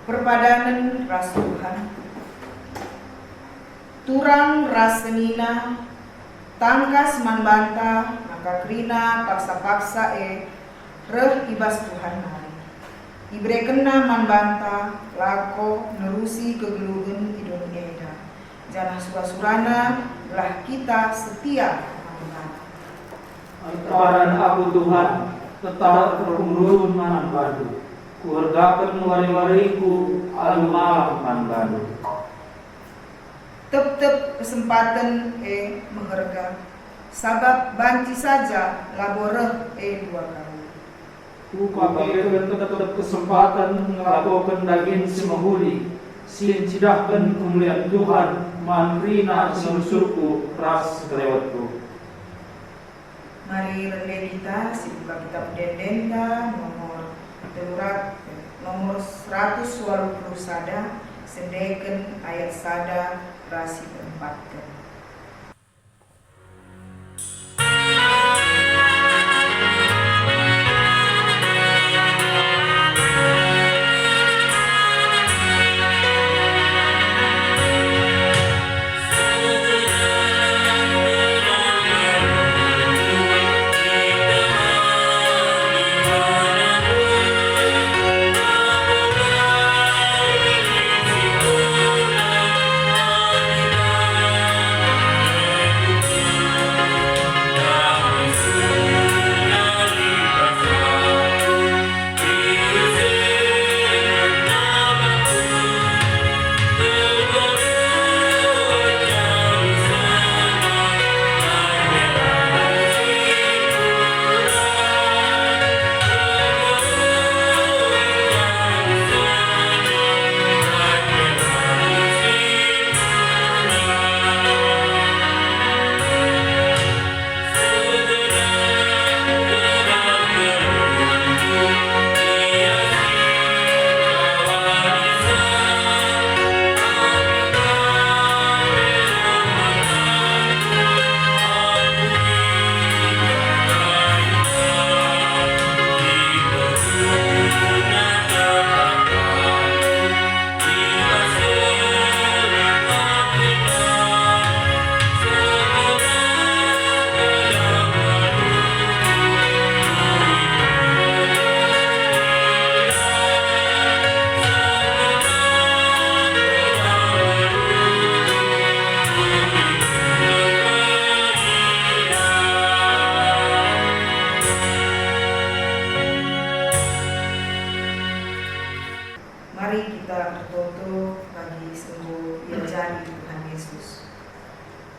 Perpadanan ras Tuhan, turang ras senina, tangkas manbanta, maka krina paksa-paksa reh ibas Tuhan mari. Ibre kena manbanta, lako nerusi kegeluhan idun eda. Janah surana belah kita setia manbanta. Antaran aku Tuhan, tetap perumurun manan badu. Kuhargakan wari-wariku alumalam man badu. Tep-tep kesempatan mengharga. Sabab banci saja laboreh dua kali. Ku pakai tetap kesempatan ngelakukan daging semahuli. Sin cidahkan kemuliaan Tuhan, manrina selusurku ras kelewatku. Mari rendah kita, si buka kitab Dendenda nomor 120 sada, sedeken ayat sada rasi keempatkan.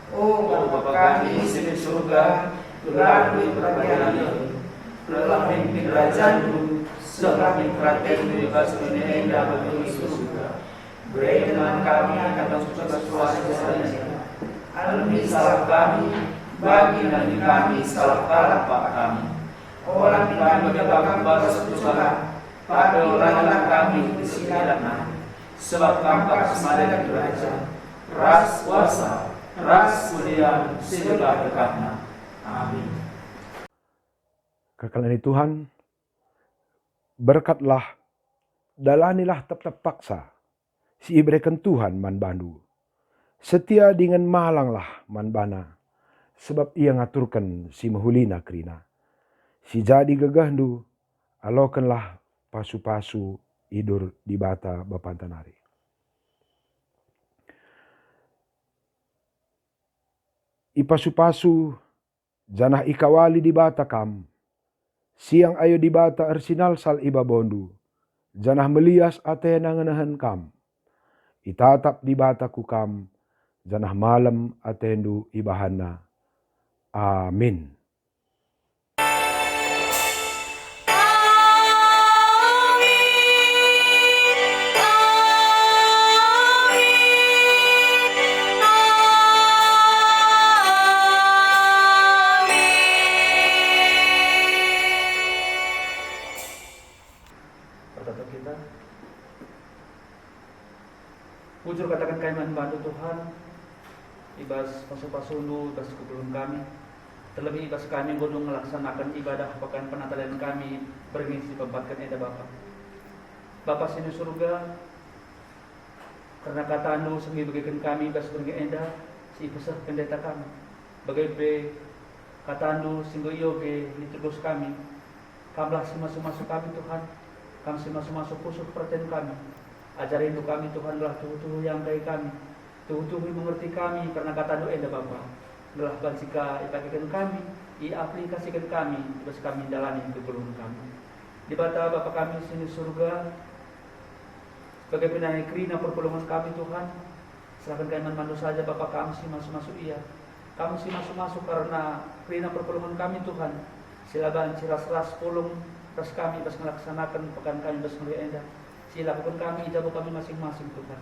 Oh Bapa kami di surga, gelar kerajaan-Mu, telah memimpin kerajaan-Mu, setelah kerajaan-Mu bebas menenda bagi surga. Berikan kami akan sesuatu saja. Ampuni salah kami, bagi kami salah kami. Orang kami dapat balas dosa, pada orang kami disilakan. Sebab Engkau semada kerajaan, ras kuasa, ras kemuliaan segala dekatnya. Amin. Kekalian Tuhan, berkatlah, dalanilah tetap paksa, si ibrekan Tuhan man bandu. Setia dengan malanglah man bana, sebab ia ngaturkan si mahulina krina. Si jadi gegahndu, alokanlah pasu-pasu idur di bata bapantanari. Ipasu-pasu, janah ikawali di bata kam, siang ayo di bata arsinal sal iba bondu, janah melias atena ngenahan kam, itatap di bata ku kam, janah malam atendu ibahana. Amin. Berkata kita, bujur katakan kami membantu Tuhan, ibas pasu-pasunu, ibas kubulun kami, terlebih ibas kami gunung melaksanakan ibadah pekan penatalan kami, berngisi pempatkan eda Bapa. Bapa sini surga, karena kata anu semi bagikan kami, ibas bergi eda, si pesah pendeta kami, bagai be kata anu singgo yoge ditugas kami, kamlah si masuk-masuk kami Tuhan, kami si masuk-masuk khusus perhatian kami. Ajarin itu kami Tuhan belah tuhu-tuhu yang dari kami, tuhu-tuhu mengerti kami karena kata doa enda Bapa. Belah bansika ipakikan kami, iaplikasikan kami, terus kami jalani keperluan kami. Di bata Bapa kami sini surga, sebagai penanya kerina perpulungan kami Tuhan, serahkan kaiman mandu saja Bapa kami si masuk-masuk iya. Kami si masuk-masuk karena kerina perpulungan kami Tuhan. Silaban ciras-ras pulung, terus kami bas melaksanakan pekan kami bas mulia enda. Silakan kami ijabah kami masing-masing Tuhan.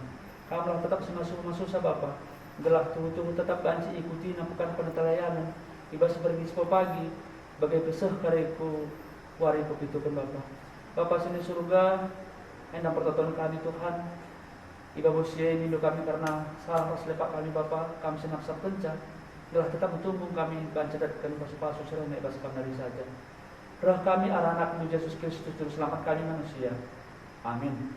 Kami tetap semasuk-masuk sa Bapa. Gelah tuhu-tuhu tetap banci ikuti napukan penetalayanan. Ibas bergis pagi bagai pesah kareku wari pepitukan Bapa. Bapa sini surga, endang pertontonan kami Tuhan. Iba bosia ini kami karena salah lepak kami Bapa. Kami senapsak penca. Gelah tetap bertumbuh kami banca dan pasu-pasu serana ibas kami dari saja. Roh kami arah anak Yesus Kristus Juru Selamat kami manusia. Amin.